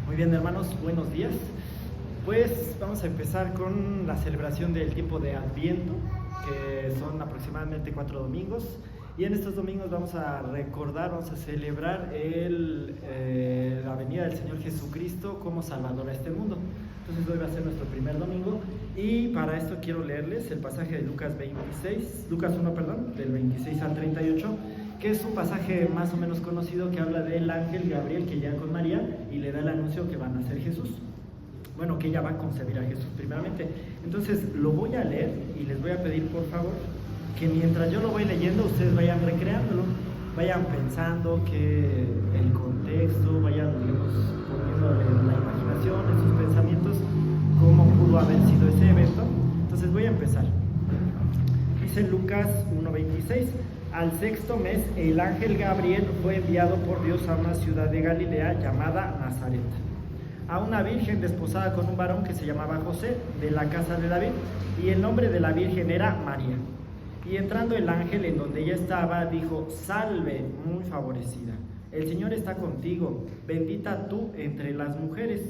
Muy bien, hermanos, buenos días. Pues vamos a empezar con la celebración del tiempo de Adviento, que son aproximadamente 4 domingos. Y en estos domingos vamos a recordar, vamos a celebrar la venida del Señor Jesucristo como Salvador a este mundo. Entonces hoy va a ser nuestro primer domingo y para esto quiero leerles el pasaje de Lucas 1, del 26 al 38, que es un pasaje más o menos conocido que habla del ángel Gabriel que llega con María y le da el anuncio que va a nacer Jesús. Bueno, que ella va a concebir a Jesús primeramente. Entonces lo voy a leer y les voy a pedir por favor que mientras yo lo voy leyendo ustedes vayan recreándolo, vayan pensando que el contexto, vayan poniéndole la imaginación en sus pensamientos cómo pudo haber sido ese evento. Entonces voy a empezar. Dice Lucas 1:26: al sexto mes el ángel Gabriel fue enviado por Dios a una ciudad de Galilea llamada Nazaret, a una virgen desposada con un varón que se llamaba José, de la casa de David, y el nombre de la virgen era María. Y entrando el ángel en donde ella estaba, dijo: salve, muy favorecida, el Señor está contigo, bendita tú entre las mujeres.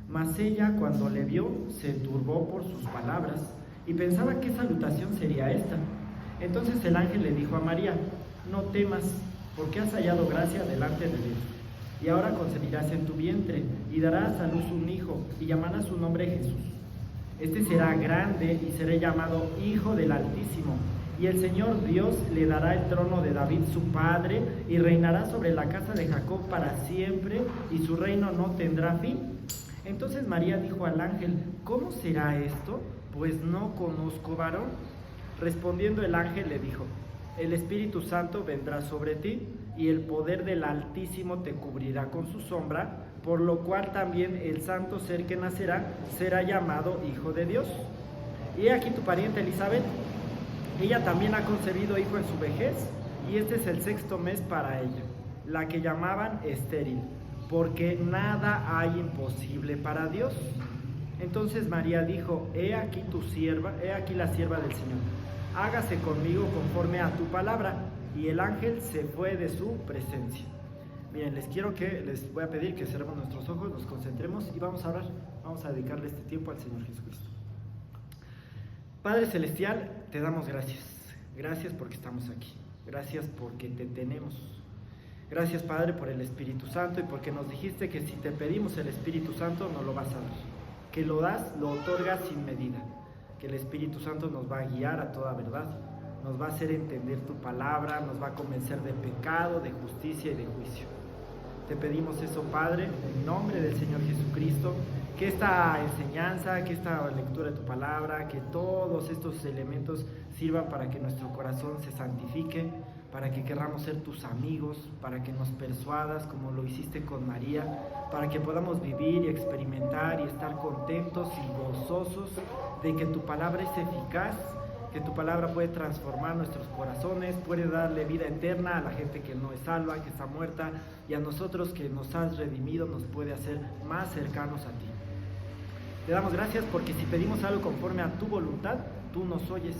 Mas ella, cuando le vio, se turbó por sus palabras, y pensaba qué salutación sería esta. Entonces el ángel le dijo a María: no temas, porque has hallado gracia delante de Dios. Y ahora concebirás en tu vientre, y darás a luz un hijo, y llamarás su nombre Jesús. Este será grande, y será llamado Hijo del Altísimo. Y el Señor Dios le dará el trono de David su padre, y reinará sobre la casa de Jacob para siempre, y su reino no tendrá fin. Entonces María dijo al ángel: ¿cómo será esto? Pues no conozco varón. Respondiendo el ángel le dijo: el Espíritu Santo vendrá sobre ti, y el poder del Altísimo te cubrirá con su sombra, por lo cual también el santo ser que nacerá será llamado Hijo de Dios. Y he aquí tu pariente Elizabeth, ella también ha concebido hijo en su vejez, y este es el sexto mes para ella, la que llamaban estéril, porque nada hay imposible para Dios. Entonces María dijo: he aquí la sierva del Señor, hágase conmigo conforme a tu palabra. Y el ángel se fue de su presencia. Bien, les voy a pedir que cerremos nuestros ojos, nos concentremos y vamos a orar. Vamos a dedicarle este tiempo al Señor Jesucristo. Padre Celestial, te damos gracias. Gracias porque estamos aquí. Gracias porque te tenemos. Gracias, Padre, por el Espíritu Santo y porque nos dijiste que si te pedimos el Espíritu Santo nos lo vas a dar. Que lo das, lo otorgas sin medida. Que el Espíritu Santo nos va a guiar a toda verdad. Nos va a hacer entender tu palabra, nos va a convencer de pecado, de justicia y de juicio. Te pedimos eso, Padre, en nombre del Señor Jesucristo, que esta enseñanza, que esta lectura de tu palabra, que todos estos elementos sirvan para que nuestro corazón se santifique, para que querramos ser tus amigos, para que nos persuadas como lo hiciste con María, para que podamos vivir y experimentar y estar contentos y gozosos de que tu palabra es eficaz, que tu palabra puede transformar nuestros corazones, puede darle vida eterna a la gente que no es salva, que está muerta, y a nosotros que nos has redimido nos puede hacer más cercanos a ti. Te damos gracias porque si pedimos algo conforme a tu voluntad, tú nos oyes,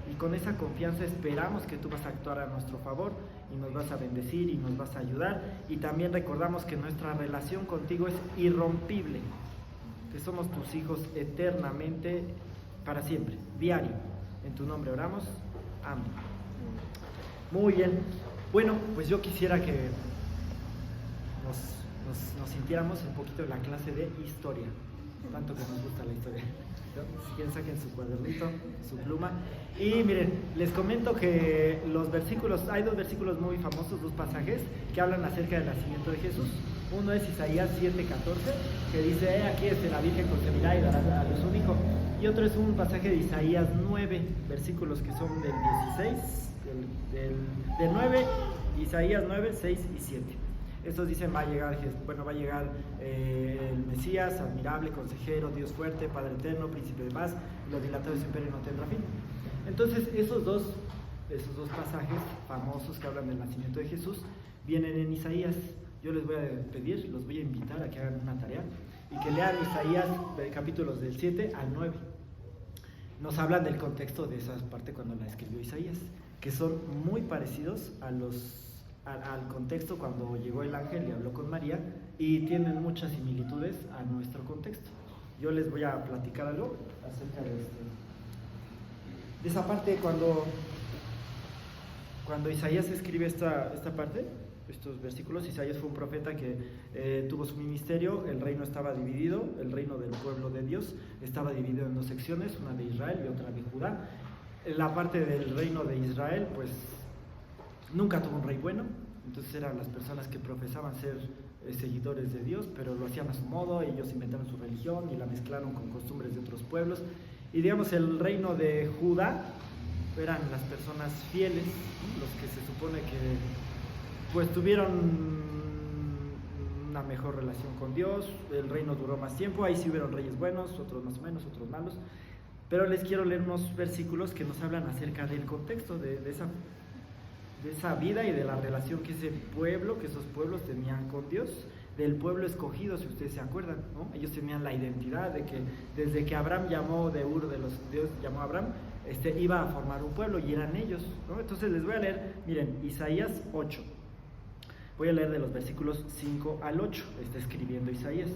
y con esa confianza esperamos que tú vas a actuar a nuestro favor y nos vas a bendecir y nos vas a ayudar, y también recordamos que nuestra relación contigo es irrompible, que somos tus hijos eternamente, para siempre, diario. En tu nombre oramos. Amén. Muy bien. Bueno, pues yo quisiera que nos sintiéramos un poquito en la clase de historia. Tanto que nos gusta la historia. Si quieren, saquen su cuadernito, su pluma. Y miren, les comento que hay dos versículos muy famosos, dos pasajes que hablan acerca del nacimiento de Jesús. Uno es Isaías 7:14, que dice: aquí la Virgen concebirá y dará a luz un hijo. Y otro es un pasaje de Isaías 9, versículos que son del 16, del 9, Isaías 9, 6 y 7. Estos dicen: va a llegar el Mesías, admirable, consejero, Dios fuerte, Padre eterno, príncipe de paz, y lo dilatado de su imperio no tendrá fin. Entonces esos dos pasajes famosos que hablan del nacimiento de Jesús vienen en Isaías. Yo les voy a pedir, los voy a invitar a que hagan una tarea y que lean Isaías capítulos del 7 al 9. Nos hablan del contexto de esa parte cuando la escribió Isaías, que son muy parecidos a los al contexto cuando llegó el ángel y habló con María, y tienen muchas similitudes a nuestro contexto. Yo les voy a platicar algo acerca de esa parte cuando Isaías escribe esta parte, estos versículos. Isaías fue un profeta que tuvo su ministerio. El reino estaba dividido, el reino del pueblo de Dios estaba dividido en dos secciones, una de Israel y otra de Judá. La parte del reino de Israel, pues nunca tuvo un rey bueno, entonces eran las personas que profesaban ser seguidores de Dios, pero lo hacían a su modo. Ellos inventaron su religión y la mezclaron con costumbres de otros pueblos. Y digamos, el reino de Judá eran las personas fieles, ¿no? Los que se supone que pues tuvieron una mejor relación con Dios. El reino duró más tiempo, ahí sí hubieron reyes buenos, otros más o menos, otros malos. Pero les quiero leer unos versículos que nos hablan acerca del contexto de esa vida y de la relación que esos pueblos tenían con Dios, del pueblo escogido, si ustedes se acuerdan, ¿no? Ellos tenían la identidad de que desde que Abraham llamó de Ur de los Dios, llamó a Abraham, iba a formar un pueblo y eran ellos, ¿no? Entonces les voy a leer, miren, Isaías 8. Voy a leer de los versículos 5 al 8, está escribiendo Isaías,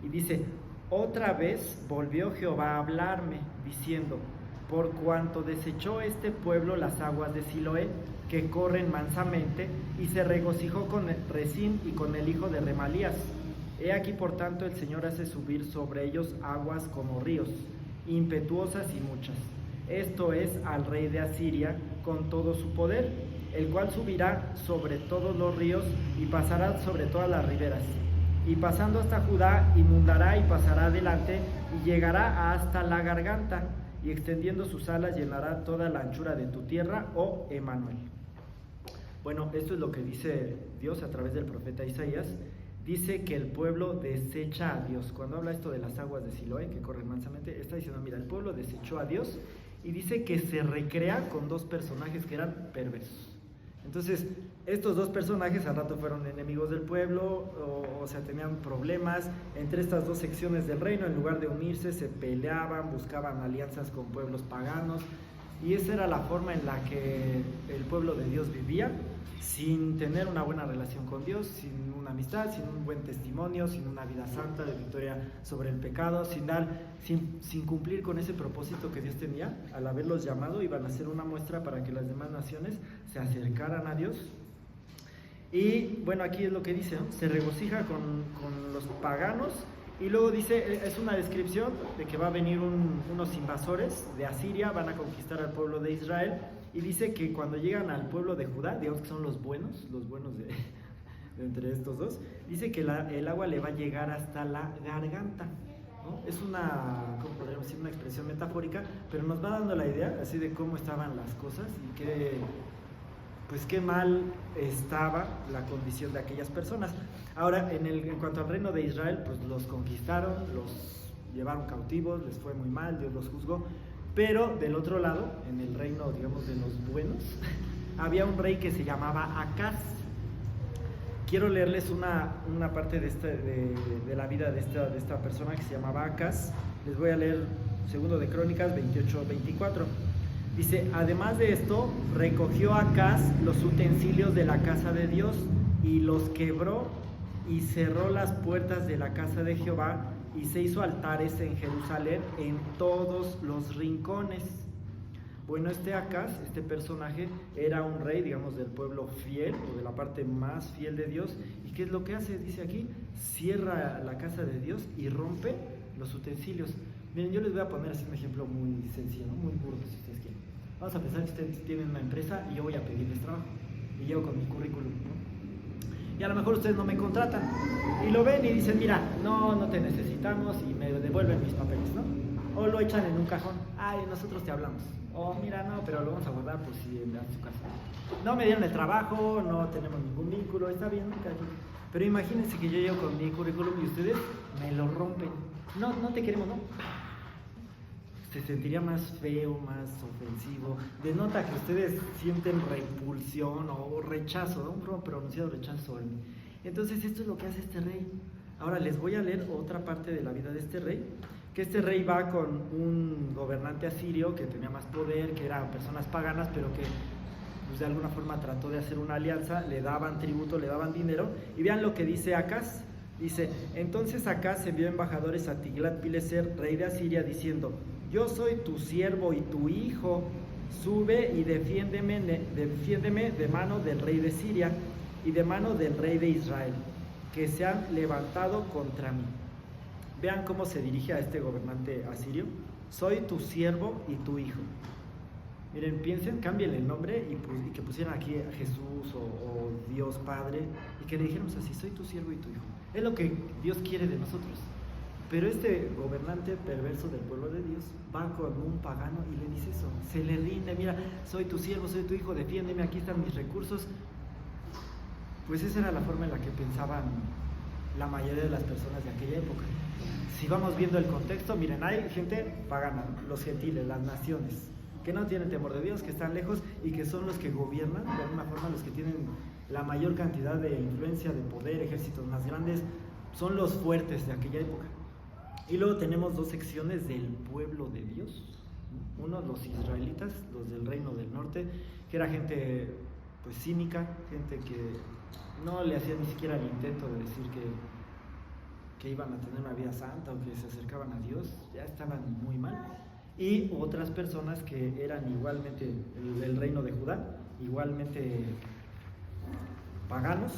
y dice: otra vez volvió Jehová a hablarme, diciendo: por cuanto desechó este pueblo las aguas de Siloé, que corren mansamente, y se regocijó con Rezín y con el hijo de Remalías. He aquí, por tanto, el Señor hace subir sobre ellos aguas como ríos, impetuosas y muchas. Esto es al rey de Asiria con todo su poder, el cual subirá sobre todos los ríos y pasará sobre todas las riberas. Y pasando hasta Judá, inundará y pasará adelante y llegará hasta la garganta, y extendiendo sus alas llenará toda la anchura de tu tierra, oh Emmanuel. Bueno, esto es lo que dice Dios a través del profeta Isaías. Dice que el pueblo desecha a Dios. Cuando habla esto de las aguas de Siloé que corren mansamente, está diciendo, mira, el pueblo desechó a Dios, y dice que se recrea con dos personajes que eran perversos. Entonces, estos dos personajes al rato fueron enemigos del pueblo, o sea, tenían problemas entre estas dos secciones del reino. En lugar de unirse, se peleaban, buscaban alianzas con pueblos paganos, y esa era la forma en la que el pueblo de Dios vivía, sin tener una buena relación con Dios, sin una amistad, sin un buen testimonio, sin una vida santa de victoria sobre el pecado, sin cumplir con ese propósito que Dios tenía. Al haberlos llamado, iban a ser una muestra para que las demás naciones se acercaran a Dios. Y bueno, aquí es lo que dice, ¿no? Se regocija con los paganos. Y luego dice, es una descripción de que va a venir unos invasores de Asiria, van a conquistar al pueblo de Israel, y dice que cuando llegan al pueblo de Judá, digamos que son los buenos de entre estos dos, dice que el agua le va a llegar hasta la garganta, ¿no? Es ¿cómo podríamos decir? Una expresión metafórica, pero nos va dando la idea así de cómo estaban las cosas y qué mal estaba la condición de aquellas personas. Ahora, en cuanto al reino de Israel, pues los conquistaron, los llevaron cautivos, les fue muy mal, Dios los juzgó. Pero del otro lado, en el reino, digamos, de los buenos, había un rey que se llamaba Acaz. Quiero leerles una parte de la vida de esta persona que se llamaba Acaz. Les voy a leer 2 de Crónicas 28-24. Dice: además de esto, recogió Acaz los utensilios de la casa de Dios y los quebró, y cerró las puertas de la casa de Jehová, y se hizo altares en Jerusalén en todos los rincones. Bueno, Acaz, este personaje, era un rey, digamos, del pueblo fiel, o de la parte más fiel de Dios. ¿Y qué es lo que hace? Dice aquí, cierra la casa de Dios y rompe los utensilios. Miren, yo les voy a poner así un ejemplo muy sencillo, ¿no? Muy burdo, si ustedes quieren. Vamos a pensar que ustedes tienen una empresa y yo voy a pedirles trabajo, y llego con mi currículum, ¿no? Y a lo mejor ustedes no me contratan, y lo ven y dicen, mira, no te necesitamos, y me devuelven mis papeles, ¿no? O lo echan en un cajón, ay, nosotros te hablamos. O mira, no, pero lo vamos a guardar por si en su casa. No me dieron el trabajo, no tenemos ningún vínculo, está bien, pero imagínense que yo llego con mi currículum y ustedes me lo rompen. No te queremos, ¿no? Se sentiría más feo, más ofensivo. Denota que ustedes sienten repulsión o rechazo, ¿no? Un pronunciado rechazo sobre mí. Entonces esto es lo que hace este rey. Ahora les voy a leer otra parte de la vida de este rey, que este rey va con un gobernante asirio que tenía más poder, que eran personas paganas, pero que pues de alguna forma trató de hacer una alianza, le daban tributo, le daban dinero, y vean lo que dice Acaz. Dice: entonces Acaz envió embajadores a Tiglat-Pileser, rey de Asiria, diciendo: yo soy tu siervo y tu hijo, sube y defiéndeme de mano del rey de Siria y de mano del rey de Israel, que se han levantado contra mí. Vean cómo se dirige a este gobernante asirio: soy tu siervo y tu hijo. Miren, piensen, cambien el nombre y que pusieran aquí a Jesús o Dios Padre, y que le dijéramos así: soy tu siervo y tu hijo. Es lo que Dios quiere de nosotros. Pero este gobernante perverso del pueblo de Dios va con un pagano y le dice eso, se le rinde: mira, soy tu siervo, soy tu hijo, defiéndeme, aquí están mis recursos. Pues esa era la forma en la que pensaban la mayoría de las personas de aquella época. Si vamos viendo el contexto, miren, hay gente pagana, los gentiles, las naciones, que no tienen temor de Dios, que están lejos y que son los que gobiernan, de alguna forma los que tienen la mayor cantidad de influencia, de poder, ejércitos más grandes, son los fuertes de aquella época. Y luego tenemos dos secciones del pueblo de Dios. Uno, los israelitas, los del reino del norte, que era gente pues cínica, gente que no le hacía ni siquiera el intento de decir que iban a tener una vida santa o que se acercaban a Dios, ya estaban muy mal. Y otras personas que eran igualmente del reino de Judá, igualmente paganos,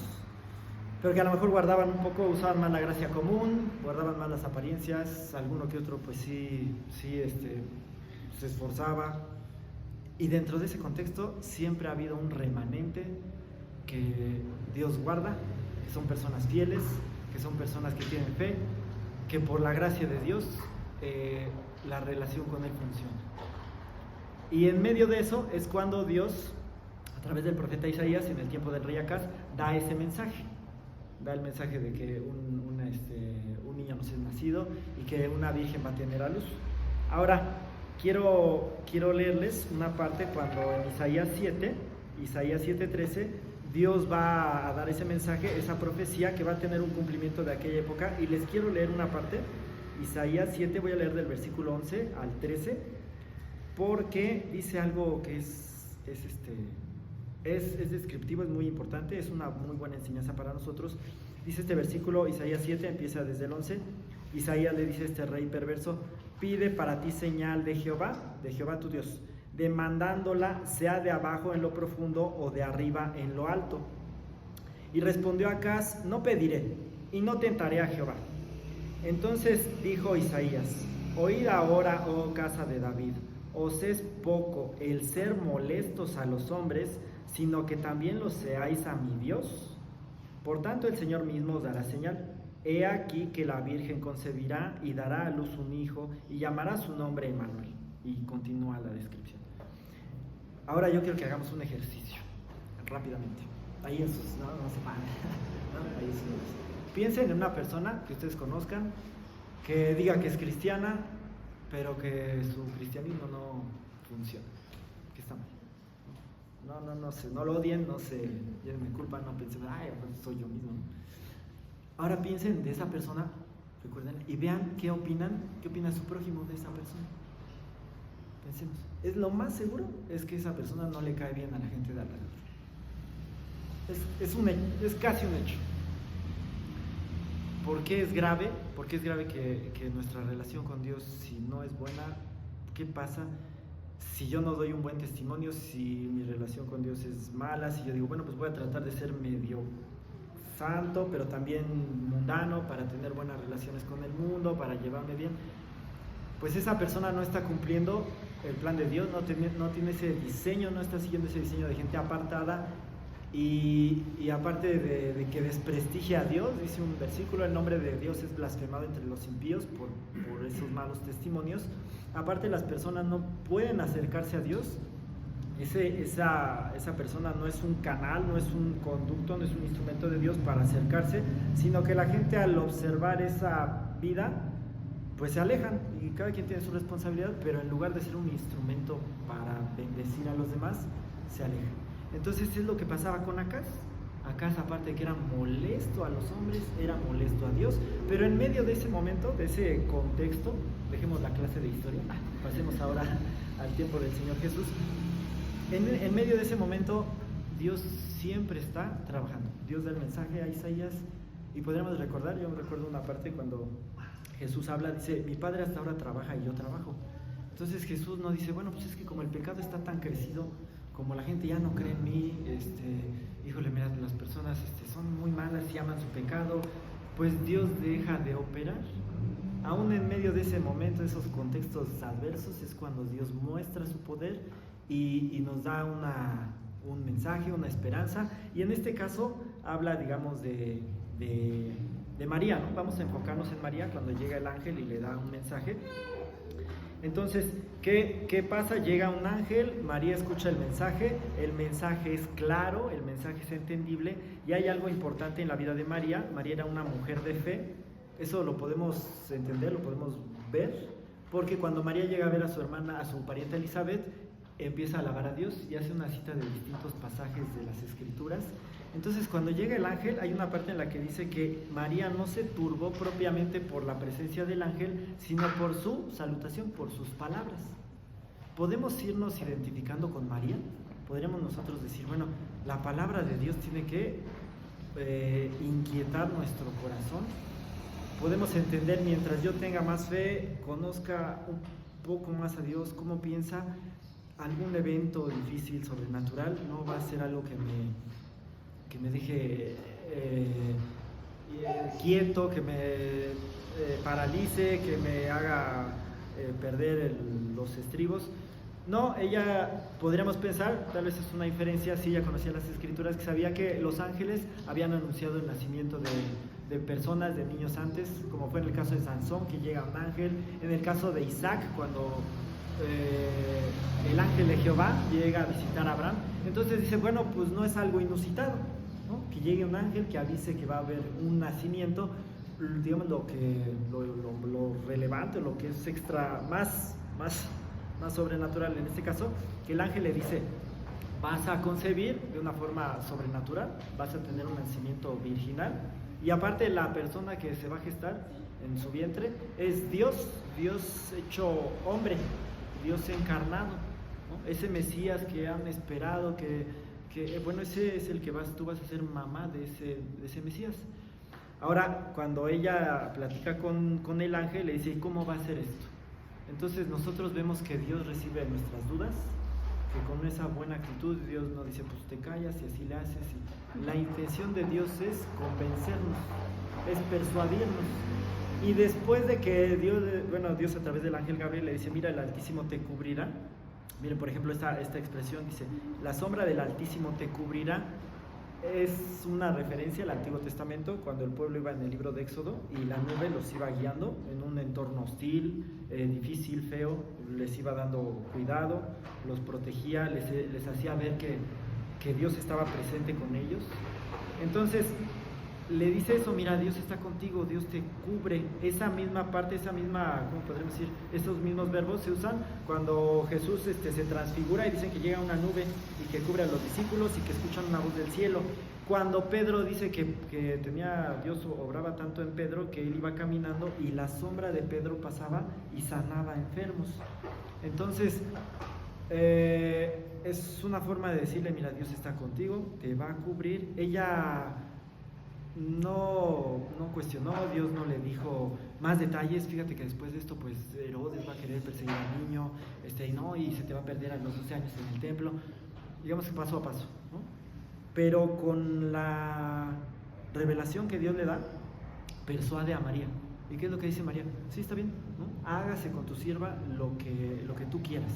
pero que a lo mejor guardaban un poco, usaban más la gracia común, guardaban más las apariencias, alguno que otro pues sí se esforzaba. Y dentro de ese contexto siempre ha habido un remanente que Dios guarda, que son personas fieles, que son personas que tienen fe, que por la gracia de Dios la relación con Él funciona. Y en medio de eso es cuando Dios, a través del profeta Isaías, en el tiempo del rey Acaz, da ese mensaje. Da el mensaje de que un niño nos es nacido y que una virgen va a tener a luz. Ahora, quiero leerles una parte cuando en Isaías 7:13, Dios va a dar ese mensaje, esa profecía que va a tener un cumplimiento de aquella época. Y les quiero leer una parte, Isaías 7, voy a leer del versículo 11 al 13, porque dice algo que es descriptivo, es muy importante, es una muy buena enseñanza para nosotros. Dice este versículo, Isaías 7, empieza desde el 11. Isaías le dice a este rey perverso: pide para ti señal de Jehová tu Dios, demandándola sea de abajo en lo profundo o de arriba en lo alto. Y respondió Acaz: no pediré y no tentaré a Jehová. Entonces dijo Isaías: oíd ahora, oh casa de David, os es poco el ser molestos a los hombres, sino que también lo seáis a mi Dios. Por tanto el Señor mismo os dará señal: he aquí que la Virgen concebirá y dará a luz un hijo y llamará su nombre Emmanuel. Y continúa la descripción. Ahora yo quiero que hagamos un ejercicio rápidamente. Ahí en sus, no se paren, ¿no? Ahí en sus, piensen en una persona que ustedes conozcan, que diga que es cristiana, pero que su cristianismo no funciona, que está mal. No lo odien, no se lleven culpa, no piensen: ay, pues soy yo mismo. Ahora piensen de esa persona, recuerden, y vean qué opina su prójimo de esa persona. Pensemos, es lo más seguro es que esa persona no le cae bien a la gente de alrededor. Es casi un hecho. ¿Por qué es grave? ¿Por qué es grave que nuestra relación con Dios, si no es buena, qué pasa si yo no doy un buen testimonio, si mi relación con Dios es mala, si yo digo, bueno, pues voy a tratar de ser medio santo, pero también mundano, para tener buenas relaciones con el mundo, para llevarme bien? Pues esa persona no está cumpliendo el plan de Dios, no tiene ese diseño, no está siguiendo ese diseño de gente apartada, y aparte de que desprestigia a Dios, dice un versículo: el nombre de Dios es blasfemado entre los impíos por esos malos testimonios. Aparte, las personas no pueden acercarse a Dios. Esa persona no es un canal, no es un conducto, no es un instrumento de Dios para acercarse, sino que la gente, al observar esa vida, pues se alejan, y cada quien tiene su responsabilidad, pero en lugar de ser un instrumento para bendecir a los demás, se alejan. Entonces es lo que pasaba con Acaz. Acaz, aparte de que era molesto a los hombres, era molesto a Dios. Pero en medio de ese momento, de ese contexto, dejemos la clase de historia, pasemos ahora al tiempo del Señor Jesús. en medio de ese momento, Dios siempre está trabajando. Dios da el mensaje a Isaías y podríamos recordar, yo recuerdo una parte cuando Jesús habla, dice, mi Padre hasta ahora trabaja y yo trabajo. Entonces Jesús no dice, bueno, pues es que como el pecado está tan crecido, como la gente ya no cree en mí, híjole, mira, las personas son muy malas y aman su pecado, pues Dios deja de operar. Aún en medio de ese momento, de esos contextos adversos, es cuando Dios muestra su poder y nos da un mensaje, una esperanza. Y en este caso habla, digamos, de María, ¿no? Vamos a enfocarnos en María cuando llega el ángel y le da un mensaje. Entonces, ¿qué pasa? Llega un ángel, María escucha el mensaje es claro, el mensaje es entendible, y hay algo importante en la vida de María. María era una mujer de fe, eso lo podemos entender, lo podemos ver, porque cuando María llega a ver a su hermana, a su parienta Elizabeth, empieza a alabar a Dios y hace una cita de distintos pasajes de las Escrituras. Entonces, cuando llega el ángel, hay una parte en la que dice que María no se turbó propiamente por la presencia del ángel, sino por su salutación, por sus palabras. ¿Podemos irnos identificando con María? Podríamos nosotros decir, bueno, la palabra de Dios tiene que inquietar nuestro corazón. Podemos entender, mientras yo tenga más fe, conozca un poco más a Dios, cómo piensa, algún evento difícil, sobrenatural, no va a ser algo que me deje quieto, que me paralice, que me haga perder los estribos. No, ella, podríamos pensar, tal vez es una inferencia, si ella conocía las Escrituras, que sabía que los ángeles habían anunciado el nacimiento de personas, de niños antes, como fue en el caso de Sansón, que llega un ángel, en el caso de Isaac, cuando el ángel de Jehová llega a visitar a Abraham. Entonces dice, bueno, pues no es algo inusitado, ¿no? Que llegue un ángel que avise que va a haber un nacimiento, digamos lo relevante, lo que es extra, más sobrenatural en este caso, que el ángel le dice, vas a concebir de una forma sobrenatural, vas a tener un nacimiento virginal, y aparte la persona que se va a gestar en su vientre es Dios hecho hombre, Dios encarnado, ¿no? Ese Mesías que han esperado, que bueno, ese es el que tú vas a ser mamá de ese Mesías. Ahora, cuando ella platica con el ángel, le dice, ¿y cómo va a ser esto? Entonces nosotros vemos que Dios recibe nuestras dudas, que con esa buena actitud Dios no dice, pues te callas y así le haces. Y la intención de Dios es convencernos, es persuadirnos. Y después de que Dios a través del ángel Gabriel le dice, mira, el Altísimo te cubrirá. Miren, por ejemplo, esta expresión dice, la sombra del Altísimo te cubrirá. Es una referencia al Antiguo Testamento, cuando el pueblo iba en el libro de Éxodo y la nube los iba guiando en un entorno hostil, difícil, feo, les iba dando cuidado, los protegía, les hacía ver que Dios estaba presente con ellos. Entonces le dice eso, mira, Dios está contigo, Dios te cubre. Esa misma parte, ¿cómo podríamos decir? Esos mismos verbos se usan cuando Jesús se transfigura y dicen que llega una nube y que cubre a los discípulos y que escuchan una voz del cielo. Cuando Pedro dice que Dios obraba tanto en Pedro que él iba caminando y la sombra de Pedro pasaba y sanaba enfermos. Entonces, es una forma de decirle, mira, Dios está contigo, te va a cubrir. Ella no cuestionó, Dios no le dijo más detalles. Fíjate que después de esto, pues Herodes va a querer perseguir al niño, y se te va a perder a los 12 años en el templo. Digamos que paso a paso, ¿no? Pero con la revelación que Dios le da, persuade a María. ¿Y qué es lo que dice María? Sí, está bien, ¿no? Hágase con tu sierva lo que tú quieras.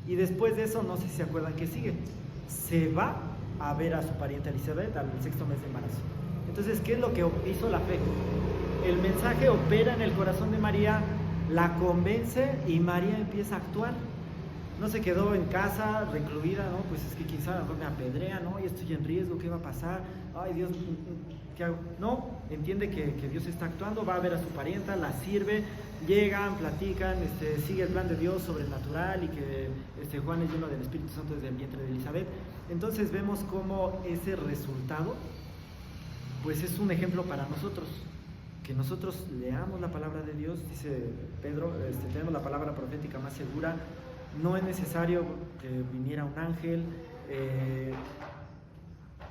Y después de eso, no sé si se acuerdan que sigue. Se va a ver a su pariente Elizabeth al 6º mes de embarazo. Entonces, ¿qué es lo que hizo la fe? El mensaje opera en el corazón de María, la convence y María empieza a actuar. No se quedó en casa, recluida, ¿no? Pues es que quizá a lo mejor me apedrea, ¿no? Y estoy en riesgo, ¿qué va a pasar? Ay, Dios, ¿qué hago? No, entiende que Dios está actuando, va a ver a su parienta, la sirve, llegan, platican, sigue el plan de Dios sobrenatural y que Juan es lleno del Espíritu Santo desde el vientre de Elizabeth. Entonces vemos cómo ese resultado pues es un ejemplo para nosotros, que nosotros leamos la palabra de Dios. Dice Pedro, tenemos la palabra profética más segura, no es necesario que viniera un ángel,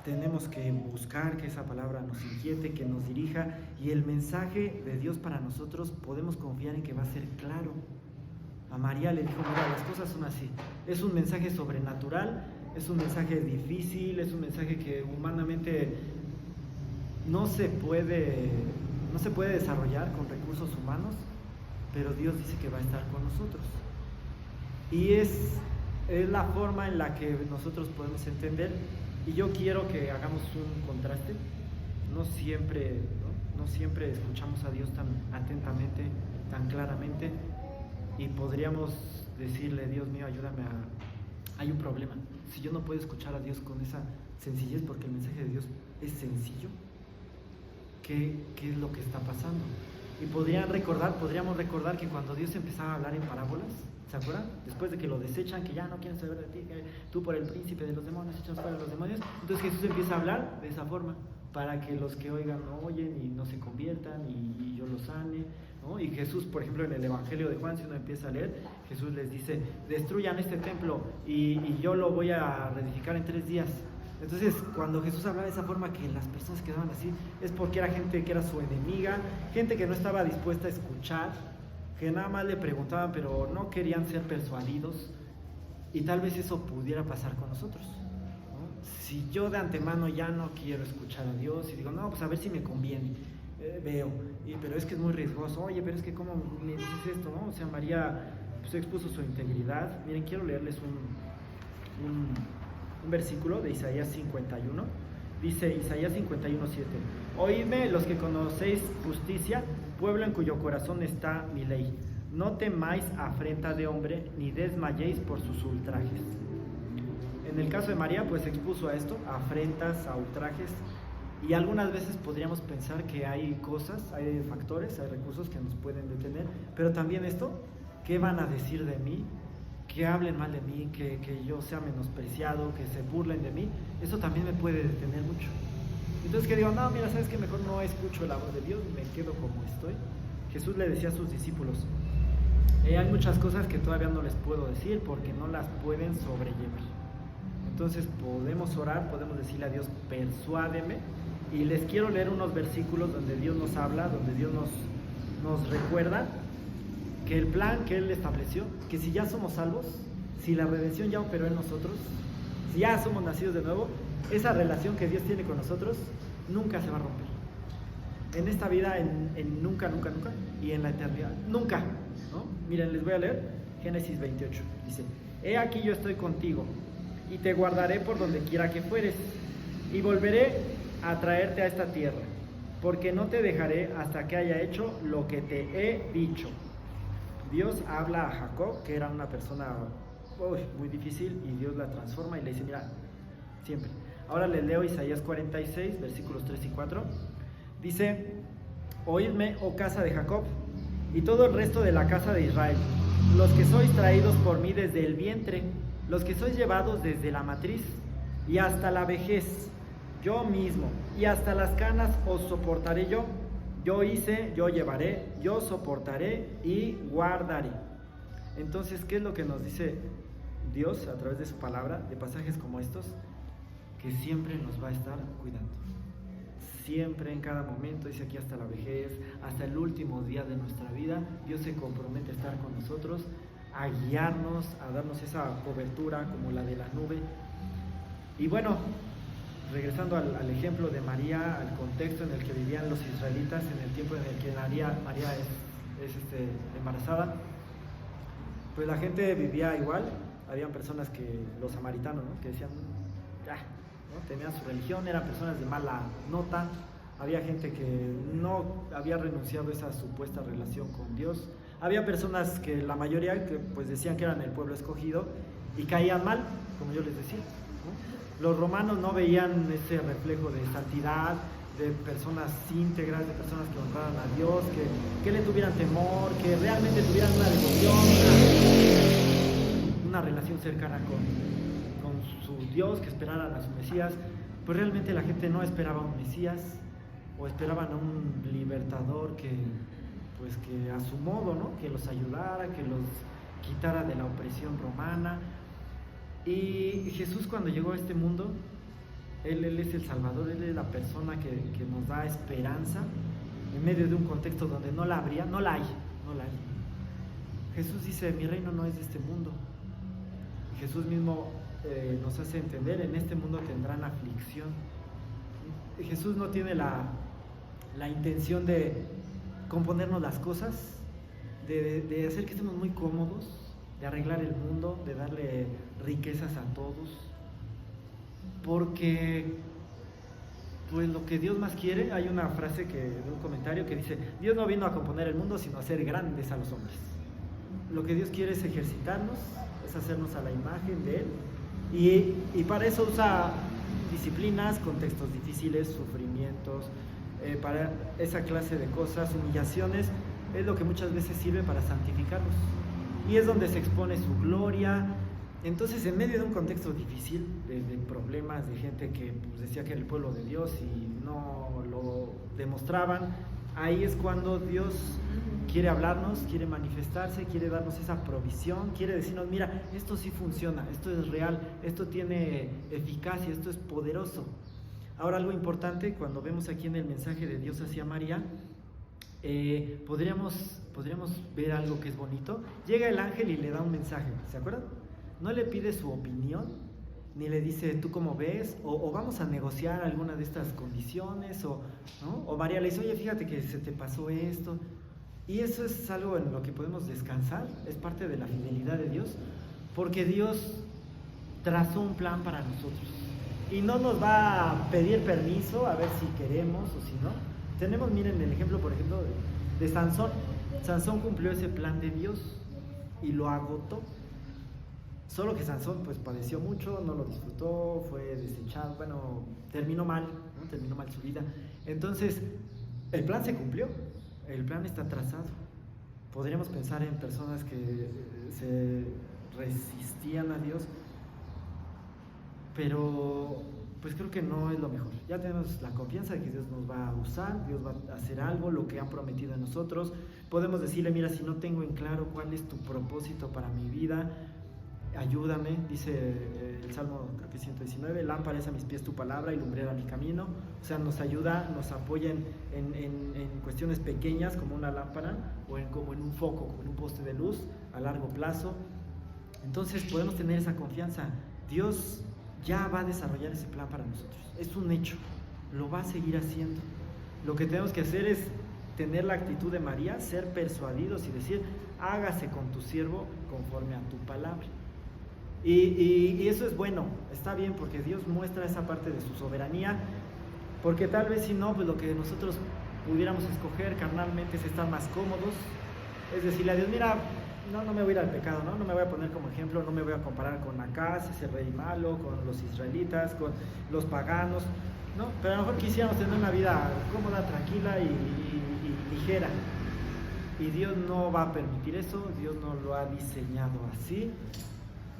tenemos que buscar que esa palabra nos inquiete, que nos dirija, y el mensaje de Dios para nosotros podemos confiar en que va a ser claro. A María le dijo, mira, las cosas son así. Es un mensaje sobrenatural, es un mensaje difícil, es un mensaje que humanamente no se puede desarrollar con recursos humanos, pero Dios dice que va a estar con nosotros. Y es la forma en la que nosotros podemos entender. Y yo quiero que hagamos un contraste. No siempre escuchamos a Dios tan atentamente, tan claramente, y podríamos decirle, Dios mío, ayúdame hay un problema. Si yo no puedo escuchar a Dios con esa sencillez, porque el mensaje de Dios es sencillo, ¿qué es lo que está pasando? Y podríamos recordar que cuando Dios empezaba a hablar en parábolas, ¿se acuerdan? Después de que lo desechan, que ya no quieren saber de ti, que tú por el príncipe de los demonios echas fuera a los demonios, entonces Jesús empieza a hablar de esa forma, para que los que oigan no oyen y no se conviertan y yo los sane, ¿no? Y Jesús, por ejemplo, en el Evangelio de Juan, si uno empieza a leer, Jesús les dice, destruyan este templo y yo lo voy a reedificar en 3 días. Entonces, cuando Jesús hablaba de esa forma, que las personas quedaban así, es porque era gente que era su enemiga, gente que no estaba dispuesta a escuchar, que nada más le preguntaban, pero no querían ser persuadidos, y tal vez eso pudiera pasar con nosotros, ¿no? Si yo de antemano ya no quiero escuchar a Dios, y digo, no, pues a ver si me conviene, pero es que es muy riesgoso, oye, pero es que ¿cómo me dices esto, no? O sea, María pues expuso su integridad. Miren, quiero leerles un versículo de Isaías 51, dice Isaías 51:7, oídme los que conocéis justicia, pueblo en cuyo corazón está mi ley, no temáis afrenta de hombre, ni desmayéis por sus ultrajes. En el caso de María, pues expuso a esto, a afrentas, a ultrajes, y algunas veces podríamos pensar que hay cosas, hay factores, hay recursos que nos pueden detener, pero también esto, ¿qué van a decir de mí? Que hablen mal de mí, que yo sea menospreciado, que se burlen de mí, eso también me puede detener mucho. Entonces que digo, no, mira, ¿sabes qué? Mejor no escucho la voz de Dios, me quedo como estoy. Jesús le decía a sus discípulos, hay muchas cosas que todavía no les puedo decir porque no las pueden sobrellevar. Entonces podemos orar, podemos decirle a Dios, persuádeme, y les quiero leer unos versículos donde Dios nos habla, donde Dios nos recuerda que el plan que Él estableció, que si ya somos salvos, si la redención ya operó en nosotros, si ya somos nacidos de nuevo, esa relación que Dios tiene con nosotros nunca se va a romper. En esta vida, en nunca, y en la eternidad, nunca, ¿no? Miren, les voy a leer Génesis 28, dice, he aquí yo estoy contigo, y te guardaré por donde quiera que fueres, y volveré a traerte a esta tierra, porque no te dejaré hasta que haya hecho lo que te he dicho. Dios habla a Jacob, que era una persona muy difícil, y Dios la transforma y le dice, mira, siempre. Ahora les leo Isaías 46, versículos 3 y 4. Dice, oídme, oh casa de Jacob, y todo el resto de la casa de Israel, los que sois traídos por mí desde el vientre, los que sois llevados desde la matriz, y hasta la vejez, yo mismo, y hasta las canas os soportaré yo. Yo hice, yo llevaré, yo soportaré y guardaré. Entonces, ¿qué es lo que nos dice Dios a través de su palabra, de pasajes como estos? Que siempre nos va a estar cuidando. Siempre, en cada momento, dice aquí hasta la vejez, hasta el último día de nuestra vida, Dios se compromete a estar con nosotros, a guiarnos, a darnos esa cobertura como la de la nube. Y bueno, regresando al ejemplo de María, al contexto en el que vivían los israelitas en el tiempo en el que María es embarazada, pues la gente vivía igual. Habían personas los samaritanos, ¿no? Que decían, ¿no? Tenían su religión, eran personas de mala nota. Había gente que no había renunciado a esa supuesta relación con Dios. Había personas que la mayoría que pues decían que eran el pueblo escogido y caían mal, como yo les decía, ¿no? Los romanos no veían ese reflejo de santidad, de personas íntegras, de personas que honraran a Dios, que le tuvieran temor, que realmente tuvieran una devoción, una relación cercana con su Dios, que esperaran a su Mesías. Pues realmente la gente no esperaba a un Mesías, o esperaban a un libertador que a su modo, ¿no? Que los ayudara, que quitara de la opresión romana. Y Jesús, cuando llegó a este mundo, Él es el Salvador, Él es la persona que nos da esperanza en medio de un contexto donde no la hay. Jesús dice, mi reino no es de este mundo. Jesús mismo nos hace entender, en este mundo tendrán aflicción. Jesús no tiene la intención de componernos las cosas, de hacer que estemos muy cómodos, de arreglar el mundo, de darle riquezas a todos, porque pues lo que Dios más quiere, hay una frase de un comentario que dice, Dios no vino a componer el mundo sino a hacer grandes a los hombres. Lo que Dios quiere es ejercitarnos, es hacernos a la imagen de Él, y para eso usa disciplinas, contextos difíciles, sufrimientos, para esa clase de cosas, humillaciones, es lo que muchas veces sirve para santificarnos, y es donde se expone su gloria. Entonces, en medio de un contexto difícil, de problemas, de gente que pues, decía que era el pueblo de Dios y no lo demostraban, ahí es cuando Dios quiere hablarnos, quiere manifestarse, quiere darnos esa provisión, quiere decirnos, mira, esto sí funciona, esto es real, esto tiene eficacia, esto es poderoso. Ahora, algo importante, cuando vemos aquí en el mensaje de Dios hacia María, podríamos ver algo que es bonito. Llega el ángel y le da un mensaje, ¿se acuerdan? No le pide su opinión, ni le dice, ¿tú cómo ves? O vamos a negociar alguna de estas condiciones, ¿no? O María le dice, oye, fíjate que se te pasó esto. Y eso es algo en lo que podemos descansar, es parte de la fidelidad de Dios, porque Dios trazó un plan para nosotros. Y no nos va a pedir permiso a ver si queremos o si no. Tenemos, miren, el ejemplo, por ejemplo, de Sansón. Sansón cumplió ese plan de Dios y lo agotó. Solo que Sansón pues padeció mucho, no lo disfrutó, fue desechado, bueno, terminó mal, ¿no? Terminó mal su vida. Entonces, el plan se cumplió, el plan está trazado. Podríamos pensar en personas que se resistían a Dios, pero pues creo que no es lo mejor. Ya tenemos la confianza de que Dios nos va a usar, Dios va a hacer algo, lo que han prometido en nosotros. Podemos decirle, mira, si no tengo en claro cuál es tu propósito para mi vida, ayúdame, dice el Salmo 119, lámpara es a mis pies tu palabra y lumbrera mi camino. O sea, nos ayuda, nos apoya en cuestiones pequeñas como una lámpara o como en un foco, como en un poste de luz a largo plazo. Entonces podemos tener esa confianza. Dios ya va a desarrollar ese plan para nosotros, es un hecho, lo va a seguir haciendo. Lo que tenemos que hacer es tener la actitud de María, ser persuadidos y decir, hágase con tu siervo conforme a tu palabra. Y eso es bueno, está bien, porque Dios muestra esa parte de su soberanía, porque tal vez si no, pues lo que nosotros pudiéramos escoger carnalmente es estar más cómodos, es decirle a Dios, mira, no me voy a ir al pecado, no me voy a poner como ejemplo, no me voy a comparar con Acaz, ese rey malo, con los israelitas, con los paganos, ¿no? Pero a lo mejor quisiéramos tener una vida cómoda, tranquila y ligera. Y Dios no va a permitir eso, Dios no lo ha diseñado así.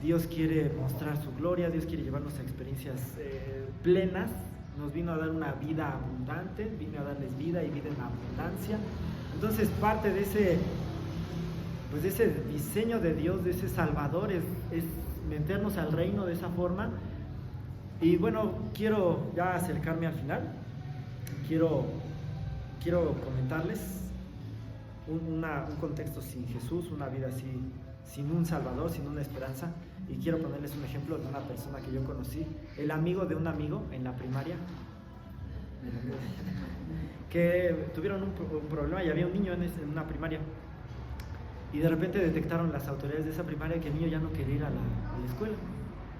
Dios quiere mostrar su gloria, Dios quiere llevarnos a experiencias plenas. Nos vino a dar una vida abundante, vino a darles vida y vida en abundancia. Entonces parte de ese diseño de Dios, de ese Salvador, es meternos al reino de esa forma. Y bueno, quiero ya acercarme al final. Quiero comentarles un contexto sin Jesús, una vida así, sin un Salvador, sin una esperanza. Y quiero ponerles un ejemplo de una persona que yo conocí, el amigo de un amigo en la primaria, que tuvieron un problema y había un niño en una primaria. Y de repente detectaron las autoridades de esa primaria que el niño ya no quería ir a la escuela.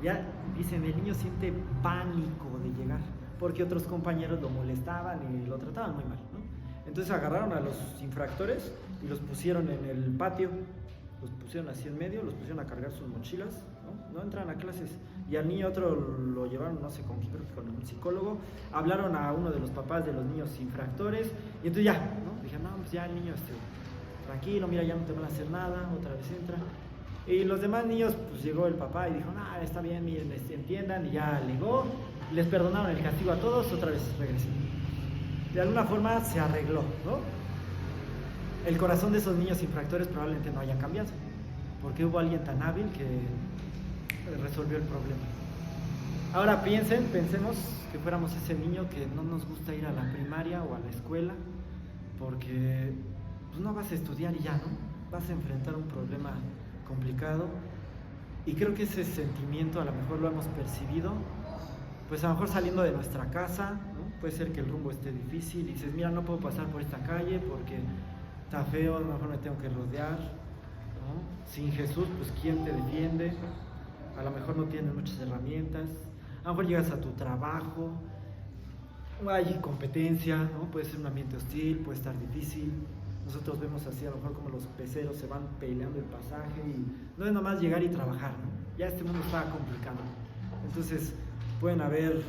Ya dicen, el niño siente pánico de llegar, porque otros compañeros lo molestaban y lo trataban muy mal, ¿no? Entonces agarraron a los infractores y los pusieron en el patio, los pusieron así en medio, los pusieron a cargar sus mochilas, no entran a clases. Y al niño otro lo llevaron, no sé con quién, creo que con un psicólogo. Hablaron a uno de los papás de los niños infractores y entonces ya, ¿no? Dijeron, no, pues ya el niño tranquilo, mira, ya no te van a hacer nada, otra vez entra. Y los demás niños, pues llegó el papá y dijo, está bien, miren, entiendan, y ya alegó, les perdonaron el castigo a todos, otra vez regresó. De alguna forma se arregló, ¿no? El corazón de esos niños infractores probablemente no haya cambiado, porque hubo alguien tan hábil que resolvió el problema. Ahora pensemos que fuéramos ese niño que no nos gusta ir a la primaria o a la escuela, porque pues, no vas a estudiar y ya, ¿no? Vas a enfrentar un problema complicado. Y creo que ese sentimiento a lo mejor lo hemos percibido, pues a lo mejor saliendo de nuestra casa, ¿no? Puede ser que el rumbo esté difícil y dices, mira, no puedo pasar por esta calle porque está feo, a lo mejor me tengo que rodear, ¿no? Sin Jesús, pues ¿quién te defiende? A lo mejor no tienes muchas herramientas, a lo mejor llegas a tu trabajo, hay competencia, ¿no? Puede ser un ambiente hostil, puede estar difícil. Nosotros vemos así a lo mejor como los peceros se van peleando el pasaje y no es nomás llegar y trabajar, ¿no? Ya este mundo está complicado. Entonces pueden haber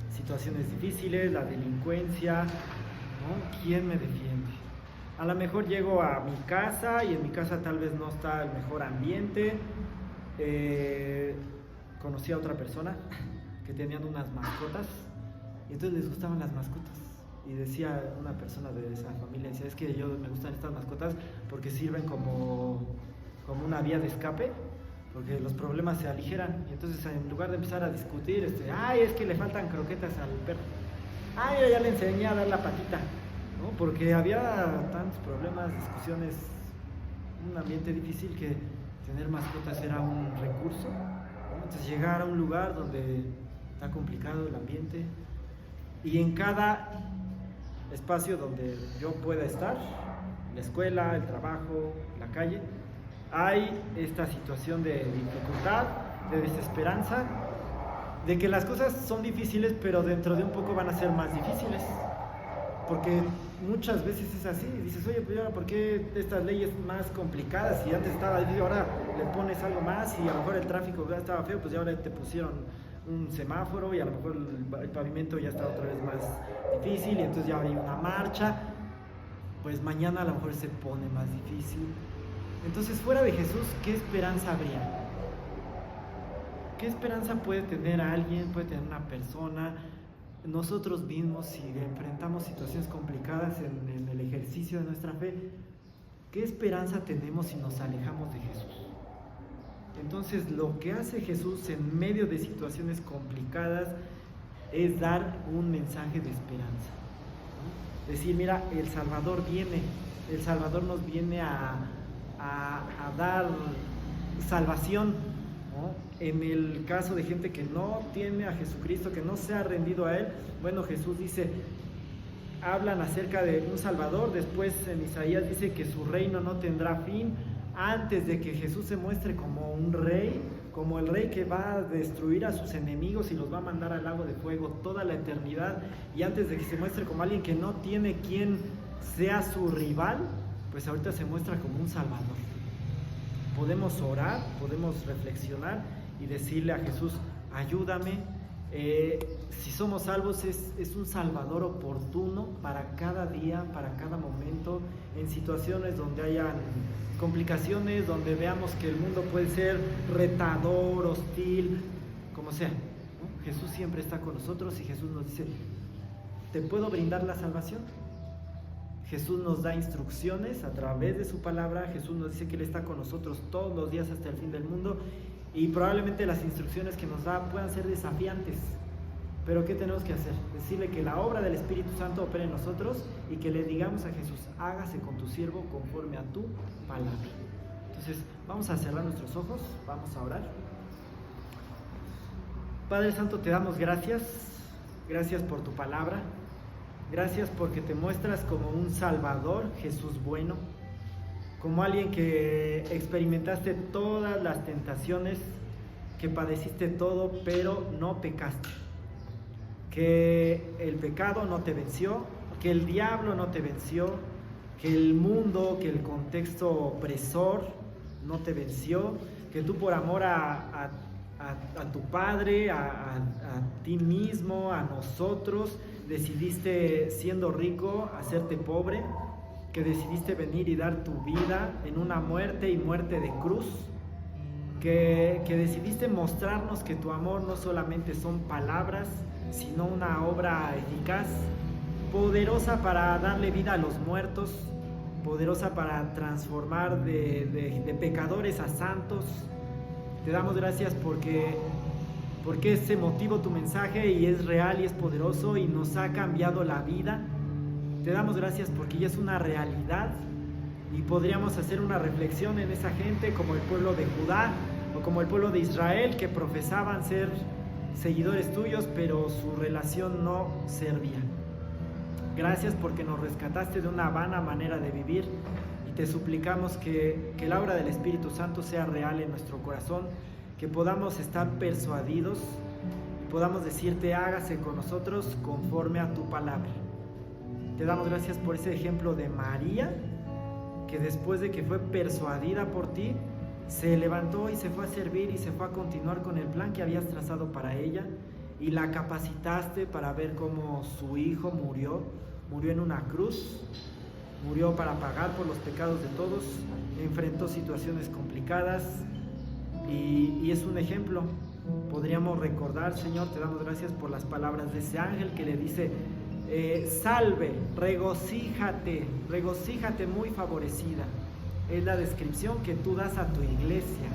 situaciones difíciles, la delincuencia, ¿no? ¿Quién me defiende? A lo mejor llego a mi casa y en mi casa tal vez no está el mejor ambiente. Conocí a otra persona que tenían unas mascotas y entonces les gustaban las mascotas. Y decía una persona de esa familia, decía, es que me gustan estas mascotas porque sirven como una vía de escape, porque los problemas se aligeran. Y entonces en lugar de empezar a discutir, ay, es que le faltan croquetas al perro, ay, yo ya le enseñé a dar la patita, ¿no? Porque había tantos problemas, discusiones, un ambiente difícil que tener mascotas era un recurso, ¿no? Entonces llegar a un lugar donde está complicado el ambiente y en cada espacio donde yo pueda estar, la escuela, el trabajo, la calle, hay esta situación de dificultad, de desesperanza, de que las cosas son difíciles, pero dentro de un poco van a ser más difíciles, porque muchas veces es así, dices, oye, pues ahora, ¿por qué estas leyes más complicadas? Si antes estaba difícil, ahora le pones algo más y a lo mejor el tráfico ya estaba feo, pues ya ahora te pusieron un semáforo y a lo mejor el pavimento ya está otra vez más difícil y entonces ya hay una marcha, pues mañana a lo mejor se pone más difícil. Entonces fuera de Jesús, ¿qué esperanza habría? ¿Qué esperanza puede tener alguien, puede tener una persona, nosotros mismos si enfrentamos situaciones complicadas en el ejercicio de nuestra fe? ¿Qué esperanza tenemos si nos alejamos de Jesús? Entonces lo que hace Jesús en medio de situaciones complicadas es dar un mensaje de esperanza, ¿no? Decir, mira, el Salvador nos viene a dar salvación, ¿no? En el caso de gente que no tiene a Jesucristo, que no se ha rendido a Él, bueno, Jesús dice, hablan acerca de un Salvador, después en Isaías dice que su reino no tendrá fin, antes de que Jesús se muestre como un rey, como el rey que va a destruir a sus enemigos y los va a mandar al lago de fuego toda la eternidad, y antes de que se muestre como alguien que no tiene quien sea su rival, pues ahorita se muestra como un Salvador. Podemos orar, podemos reflexionar y decirle a Jesús, ayúdame. Si somos salvos es un Salvador oportuno para cada día, para cada momento, en situaciones donde hayan complicaciones, donde veamos que el mundo puede ser retador, hostil, como sea, ¿no? Jesús siempre está con nosotros y Jesús nos dice, ¿te puedo brindar la salvación? Jesús nos da instrucciones a través de su palabra, Jesús nos dice que Él está con nosotros todos los días hasta el fin del mundo y probablemente las instrucciones que nos da puedan ser desafiantes, pero ¿qué tenemos que hacer? Decirle que la obra del Espíritu Santo opere en nosotros y que le digamos a Jesús, hágase con tu siervo conforme a tu palabra. Entonces vamos a cerrar nuestros ojos, vamos a orar. Padre Santo, te damos gracias por tu palabra. Gracias porque te muestras como un Salvador, Jesús bueno, como alguien que experimentaste todas las tentaciones, que padeciste todo, pero no pecaste. Que el pecado no te venció, que el diablo no te venció, que el mundo, que el contexto opresor no te venció, que tú por amor a tu Padre, a ti mismo, a nosotros, decidiste, siendo rico, hacerte pobre, que decidiste venir y dar tu vida en una muerte y muerte de cruz, que decidiste mostrarnos que tu amor no solamente son palabras, sino una obra eficaz, poderosa para darle vida a los muertos, poderosa para transformar de pecadores a santos. Te damos gracias porque es emotivo tu mensaje y es real y es poderoso y nos ha cambiado la vida. Te damos gracias porque ya es una realidad y podríamos hacer una reflexión en esa gente como el pueblo de Judá o como el pueblo de Israel, que profesaban ser seguidores tuyos, pero su relación no servía. Gracias porque nos rescataste de una vana manera de vivir y te suplicamos que la obra del Espíritu Santo sea real en nuestro corazón, que podamos estar persuadidos y podamos decirte: hágase con nosotros conforme a tu palabra. Te damos gracias por ese ejemplo de María, que después de que fue persuadida por ti, se levantó y se fue a servir y se fue a continuar con el plan que habías trazado para ella, y la capacitaste para ver cómo su hijo murió en una cruz, murió para pagar por los pecados de todos, enfrentó situaciones complicadas y es un ejemplo. Podríamos recordar, Señor, te damos gracias por las palabras de ese ángel que le dice: salve, regocíjate, muy favorecida. Es la descripción que tú das a tu iglesia.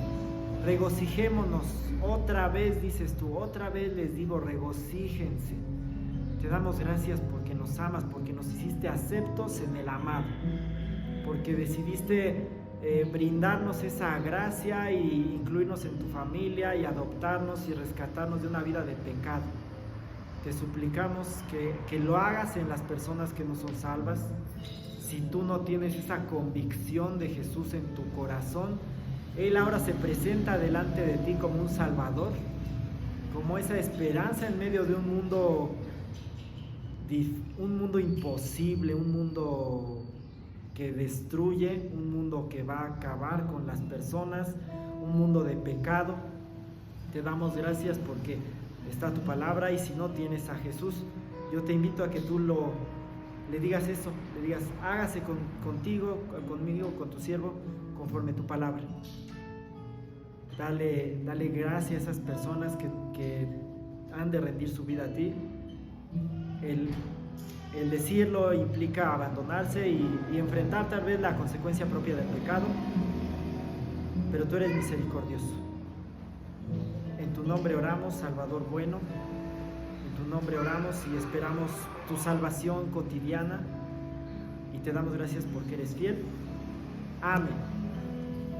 Regocijémonos, otra vez dices tú, otra vez les digo, regocíjense. Te damos gracias porque nos amas, porque nos hiciste aceptos en el amado, porque decidiste brindarnos esa gracia e incluirnos en tu familia y adoptarnos y rescatarnos de una vida de pecado. Te suplicamos que lo hagas en las personas que no son salvas. Si tú no tienes esa convicción de Jesús en tu corazón, Él ahora se presenta delante de ti como un Salvador, como esa esperanza en medio de un mundo imposible, un mundo que destruye, un mundo que va a acabar con las personas, un mundo de pecado. Te damos gracias porque está tu palabra, y si no tienes a Jesús, yo te invito a que tú le digas eso, le digas: hágase contigo, conmigo, con tu siervo, conforme tu palabra. Dale gracias a esas personas que han de rendir su vida a ti. El decirlo implica abandonarse y enfrentar tal vez la consecuencia propia del pecado, pero tú eres misericordioso. En tu nombre oramos, Salvador bueno. En tu nombre oramos y esperamos tu salvación cotidiana, y te damos gracias porque eres fiel. Amén.